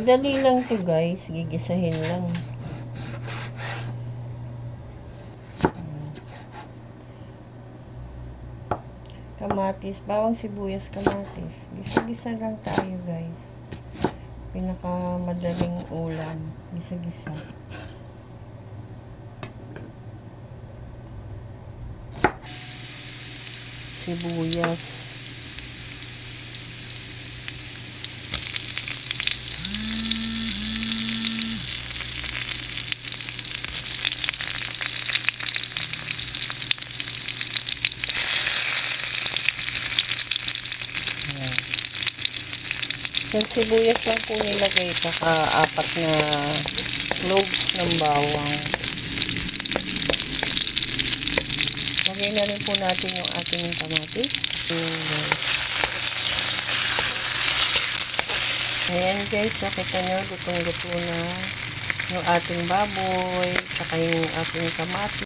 Madali lang to guys, gigisahin lang. Kamatis, bawang sibuyas, kamatis. Gisa-gisa lang tayo guys. Pinakamadaling ulam, gisa-gisa. Sibuyas. Yung sibuyas lang po nilagay, saka 4 na cloves ng bawang. Lagay na rin po natin yung ating kamatis. Ayan guys, nakita nyo, lutong-luto na yung ating baboy, saka yung ating kamatis.